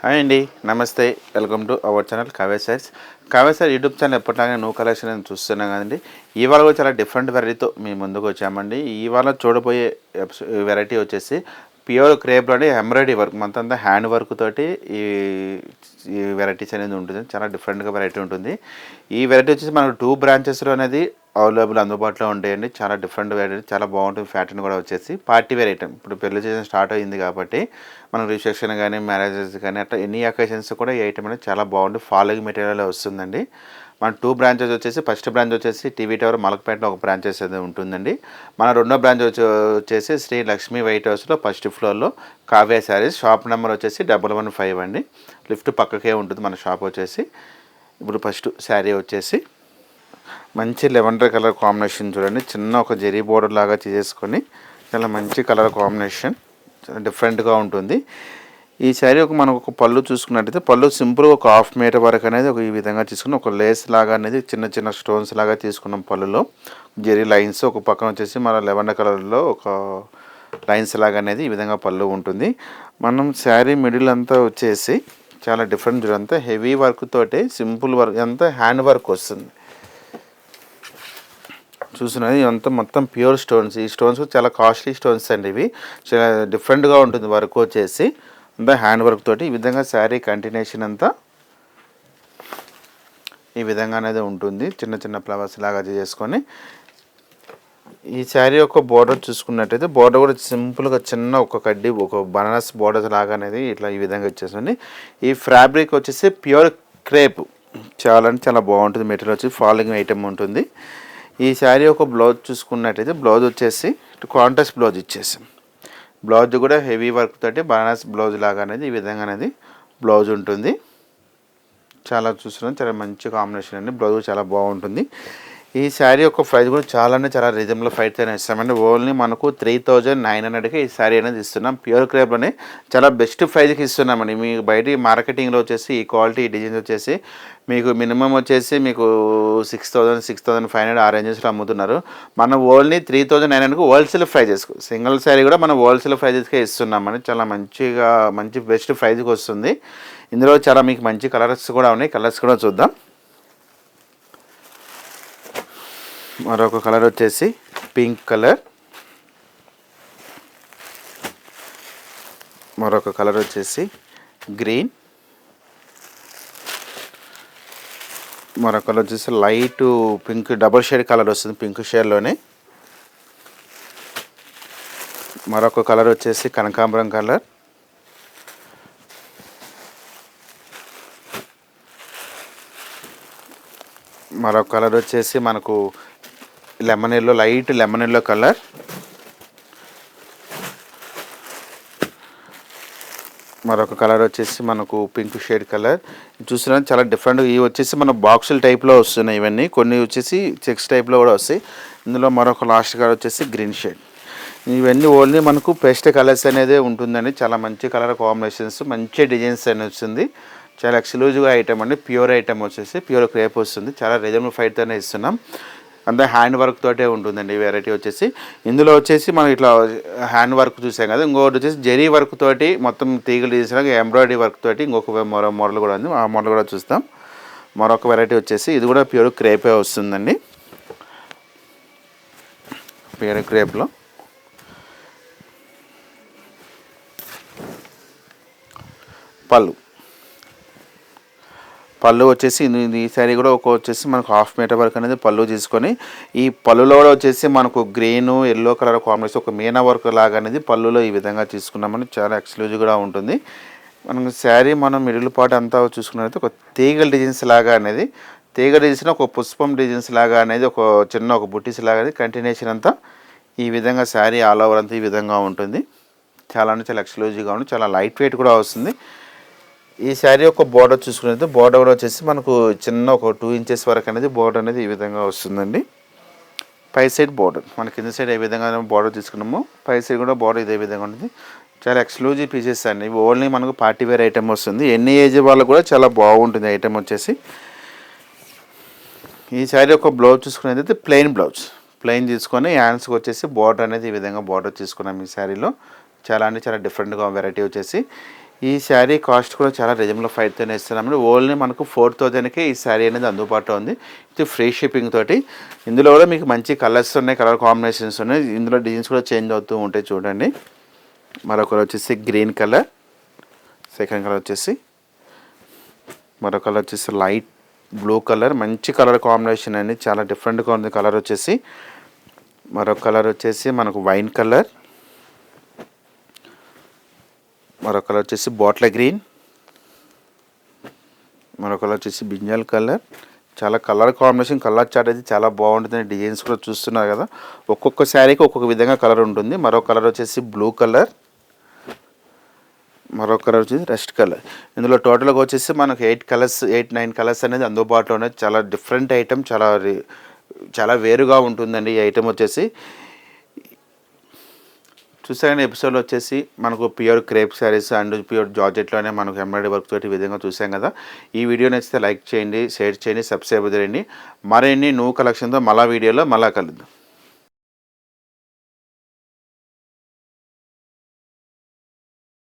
Hi అండి, నమస్తే. Welcome to our channel Kavya sarees. Kavya sari YouTube channel ఎప్పటిలాగా న్యూ కలెక్షన్ అని చూస్తున్నాం కదండి. ఇవాళ కూడా చాలా డిఫరెంట్ వెరైటీతో మీ ముందుకు వచ్చామండి. ఇవాళ చూడబోయే వెరైటీ వచ్చేసి ప్యూర్ క్రేప్లోని ఎంబ్రాయిడరీ వర్క్ మొత్తం హ్యాండ్ వర్క్ తోటి ఈ ఈ వెరైటీస్ అనేది ఉంటుంది. చాలా డిఫరెంట్గా వెరైటీ ఉంటుంది. ఈ వెరైటీ వచ్చేసి మనకు 2 బ్రాంచెస్లో అనేది అవైలబుల్ అందుబాటులో ఉంటాయండి. చాలా డిఫరెంట్ వెరైటీ, చాలా బాగుంటుంది. ప్యాటర్న్ కూడా వచ్చేసి పార్టీ వేర్ ఐటమ్. ఇప్పుడు పెళ్లి సీజన్ స్టార్ట్ అయింది కాబట్టి మనం రిసెప్షన్ కానీ మ్యారేజెస్ కానీ అట్లా ఎన్ని అకేషన్స్ కూడా ఈ ఐటమ్ అనేది చాలా బాగుంటుంది. ఫాలోయింగ్ మెటీరియల్ వస్తుందండి. మన 2 బ్రాంచెస్ వచ్చేసి ఫస్ట్ బ్రాంచ్ వచ్చేసి టీవీ టవర్ మలక్పేటలో ఒక బ్రాంచెస్ అనేది ఉంటుందండి. మన రెండో బ్రాంచ్ వచ్చేసి శ్రీ లక్ష్మీ వైట్ హౌస్లో ఫస్ట్ ఫ్లోర్లో కావ్య శారీస్. షాప్ నెంబర్ వచ్చేసి 115 అండి. లిఫ్ట్ పక్కకే ఉంటుంది మన షాప్ వచ్చేసి. ఇప్పుడు ఫస్ట్ శారీ వచ్చేసి మంచి లెవెండర్ కలర్ కాంబినేషన్ చూడండి. చిన్న ఒక జెరీ బోర్డర్ లాగా చేసుకొని చాలా మంచి కలర్ కాంబినేషన్, చాలా డిఫరెంట్గా ఉంటుంది. ఈ శారీ మనకు ఒక పళ్ళు చూసుకున్నట్టయితే పళ్ళు సింపుల్గా ఒక 1/2 మీటర్ వరకు అనేది ఒక ఈ విధంగా తీసుకుని ఒక లేస్ లాగా అనేది చిన్న చిన్న స్టోన్స్ లాగా తీసుకున్నాం. పళ్ళులో జెరీ లైన్స్ ఒక పక్కన వచ్చేసి మన లెవెండర్ కలర్లో ఒక లైన్స్ లాగా అనేది ఈ విధంగా పళ్ళు ఉంటుంది. మనం శారీ మిడిల్ అంతా వచ్చేసి చాలా డిఫరెంట్ అంతా హెవీ వర్క్ తోటి సింపుల్ వర్క్ అంతా హ్యాండ్ వర్క్ వస్తుంది. చూసినది అంతా మొత్తం ప్యూర్ స్టోన్స్. ఈ స్టోన్స్ చాలా కాస్ట్లీ స్టోన్స్ అండి. ఇవి చాలా డిఫరెంట్గా ఉంటుంది వర్క్ వచ్చేసి అంతా హ్యాండ్ వర్క్ తోటి. ఈ విధంగా శారీ కంటిన్యూషన్ అంతా ఈ విధంగా అనేది ఉంటుంది. చిన్న చిన్న ఫ్లవర్స్ లాగా చేసుకొని ఈ శారీ యొక్క బోర్డర్ చూసుకున్నట్టయితే బోర్డర్ కూడా సింపుల్గా చిన్న ఒక కడ్డీ ఒక బనారస్ బోర్డర్ లాగా అనేది ఇట్లా ఈ విధంగా వచ్చేసింది. ఈ ఫ్యాబ్రిక్ వచ్చేసి ప్యూర్ క్రేప్. చాలా అంటే చాలా బాగుంటుంది. మెటీరియల్ వచ్చి ఫాలోయింగ్ ఐటమ్ ఉంటుంది. ఈ శారీ ఒక బ్లౌజ్ చూసుకున్నట్టయితే బ్లౌజ్ వచ్చేసి కాంట్రాస్ట్ బ్లౌజ్ ఇచ్చేసాం. బ్లౌజ్ కూడా హెవీ వర్క్ తోటి బనారస్ బ్లౌజ్ లాగా అనేది ఈ విధంగా అనేది బ్లౌజ్ ఉంటుంది. చాలా చూస్తున్నాం, చాలా మంచి కాంబినేషన్ అండి. బ్లౌజ్ చాలా బాగుంటుంది. ఈ శారీ యొక్క ప్రైస్ కూడా చాలా అంటే చాలా రీజనబుల్ ప్రైస్తో ఇస్తామండి. ఓన్లీ మనకు 3900కి ఈ శారీ అనేది ఇస్తున్నాం. ప్యూర్ క్రేప్లోనే చాలా బెస్ట్ ప్రైస్కి ఇస్తున్నామండి. మీకు బయట మార్కెటింగ్లో వచ్చేసి ఈ క్వాలిటీ డిజైన్స్ వచ్చేసి మీకు మినిమం వచ్చేసి మీకు 6000 6500 ఆ రేంజెస్లో అమ్ముతున్నారు. మనం ఓన్లీ 3900కి హోల్సేల్ ప్రైజెస్, సింగిల్ శారీ కూడా మనం హోల్సేల్ ప్రైజెస్కే ఇస్తున్నామని. చాలా మంచిగా మంచి బెస్ట్ ప్రైజ్కి వస్తుంది. ఇందులో చాలా మీకు మంచి కలర్స్ కూడా ఉన్నాయి. కలర్స్ కూడా చూద్దాం. మరొక కలర్ వచ్చేసి పింక్ కలర్, మరొక కలర్ వచ్చేసి గ్రీన్, మరొక కలర్ వచ్చేసి light pink double shade colour వస్తుంది పింక్ షేడ్లోనే. మరొక కలర్ వచ్చేసి కనకాంబరం కలర్, మరొక కలర్ వచ్చేసి మనకు lemon yellow, light lemon yellow colour, మరొక కలర్ వచ్చేసి మనకు పింక్ షేడ్ కలర్. చూసినా చాలా డిఫరెంట్. ఇవి వచ్చేసి మన బాక్సుల టైప్లో వస్తున్నాయి. ఇవన్నీ కొన్ని వచ్చేసి చెక్స్ టైప్లో కూడా వస్తాయి. ఇందులో మరొక లాస్ట్ కలర్ వచ్చేసి గ్రీన్ షేడ్. ఇవన్నీ ఓన్లీ మనకు పేస్ట్ కలర్స్ అనేది ఉంటుందండి. చాలా మంచి కలర్ కాంబినేషన్స్, మంచి డిజైన్స్ అనేది వస్తుంది. చాలా ఎక్స్క్లూజివ్గా ఐటమ్ అండి. ప్యూర్ ఐటమ్ వచ్చేసి ప్యూర్ క్రేప్ వస్తుంది. చాలా రీజనబుల్ ప్రైస్తోనే ఇస్తున్నాం. అంతా హ్యాండ్ వర్క్ తోటే ఉంటుందండి ఈ వెరైటీ వచ్చేసి. ఇందులో వచ్చేసి మనం ఇట్లా హ్యాండ్ వర్క్ చూసాం కదా, ఇంకొకటి వచ్చేసి జెరీ వర్క్ తోటి మొత్తం తీగలు తీసినాక ఎంబ్రాయిడరీ వర్క్ తోటి ఇంకొక మోడల్ కూడా ఉంది. ఆ మోడల్ కూడా చూస్తాం. మరొక వెరైటీ వచ్చేసి ఇది కూడా ప్యూర్ క్రేపే వస్తుందండి. ప్యూర్ క్రేప్లో పళ్ళు వచ్చేసి ఈ శారీ కూడా వచ్చేసి మనకు 1/2 మీటర్ వరకు అనేది పళ్ళు తీసుకొని ఈ పళ్ళులో కూడా వచ్చేసి మనకు గ్రీను ఎల్లో కలర్ కాంబినేషన్ ఒక మీనా వర్క్ లాగా అనేది పళ్ళులో ఈ విధంగా తీసుకున్నామని. చాలా ఎక్స్క్లూజివ్గా ఉంటుంది. మనం శారీ మనం మిడిల్ పార్ట్ అంతా చూసుకున్నట్లయితే ఒక తీగల డిజైన్స్ లాగా అనేది, తీగ డిజైన్స్ ఒక పుష్పం డిజైన్స్ లాగా అనేది ఒక చిన్న ఒక బుట్టీస్ లాగా అనేది కంటిన్యూషన్ అంతా ఈ విధంగా శారీ ఆల్ ఓవర్ అంతా ఈ విధంగా ఉంటుంది. చాలా అంటే చాలా ఎక్స్క్లూజివ్గా ఉంటుంది. చాలా లైట్ వెయిట్ కూడా వస్తుంది. ఈ శారీ యొక్క బోర్డర్ చూసుకున్నట్లయితే బోర్డర్ కూడా వచ్చేసి మనకు చిన్న ఒక 2 ఇంచెస్ వరకు అనేది బోర్డర్ అనేది ఈ విధంగా వస్తుందండి. పై సైడ్ బోర్డర్ మన కింద సైడ్ ఏ విధంగా బోర్డర్ తీసుకున్నామో పై సైడ్ కూడా బోర్డర్ ఇదే విధంగా ఉంటుంది. చాలా ఎక్స్క్లూజివ్ పీసెస్ అండి. ఇవి ఓన్లీ మనకు పార్టీ వేర్ ఐటమ్ వస్తుంది. ఎన్ని ఏజ్ వాళ్ళకు కూడా చాలా బాగుంటుంది ఐటమ్ వచ్చేసి. ఈ శారీ యొక్క బ్లౌజ్ చూసుకున్నట్లయితే ప్లెయిన్ తీసుకొని హ్యాండ్స్కి వచ్చేసి బోర్డర్ అనేది ఈ విధంగా బోర్డర్ తీసుకున్నాం ఈ శారీలో. చాలా అంటే చాలా డిఫరెంట్గా వెరైటీ వచ్చేసి. ఈ శారీ కాస్ట్ కూడా చాలా రీజనబుల్ 5,000 ఇస్తున్నామండి. ఓన్లీ మనకు 4,000కే ఈ శారీ అనేది అందుబాటులో ఉంది. ఇది ఫ్రీ షిప్పింగ్ తోటి. ఇందులో కూడా మీకు మంచి కలర్స్ ఉన్నాయి, కలర్ కాంబినేషన్స్ ఉన్నాయి. ఇందులో డిజైన్స్ కూడా చేంజ్ అవుతూ ఉంటాయి చూడండి. మరొకరు వచ్చేసి గ్రీన్ కలర్, సెకండ్ కలర్ వచ్చేసి మరొక కలర్ వచ్చేసి లైట్ బ్లూ కలర్, మంచి కలర్ కాంబినేషన్ అండి, చాలా డిఫరెంట్గా ఉంది కలర్ వచ్చేసి. మరొక కలర్ వచ్చేసి మనకు వైన్ కలర్, మరొక కలర్ వచ్చేసి బాటిల్ గ్రీన్, మరొక కలర్ వచ్చేసి బ్రింజాల్ కలర్. చాలా కలర్ కాంబినేషన్, కలర్ చార్ట్ అయితే చాలా బాగుంటుంది. డిజైన్స్ కూడా చూస్తున్నారు కదా, ఒక్కొక్క శారీకి ఒక్కొక్క విధంగా కలర్ ఉంటుంది. మరొక కలర్ వచ్చేసి బ్లూ కలర్, మరొక కలర్ వచ్చేసి రెస్ట్ కలర్. ఇందులో టోటల్గా వచ్చేసి మనకు 8-9 కలర్స్ అనేది అందుబాటులో ఉన్నాయి. చాలా డిఫరెంట్ ఐటమ్, చాలా వేరుగా ఉంటుందండి ఈ ఐటమ్ వచ్చేసి. చూసాగానే ఎపిసోడ్లో వచ్చేసి మనకు pure crepe sarees and pure జార్జెట్లోనే మనకు ఎంబ్రాయిడరీ వర్క్ తోటి విధంగా చూసాం కదా. ఈ వీడియో నచ్చితే లైక్ చేయండి, షేర్ చేయండి, సబ్స్క్రైబ్ చేయండి. మరిన్ని న్యూ కలెక్షన్తో మళ్ళా వీడియోలో మళ్ళా కలుద్దాం.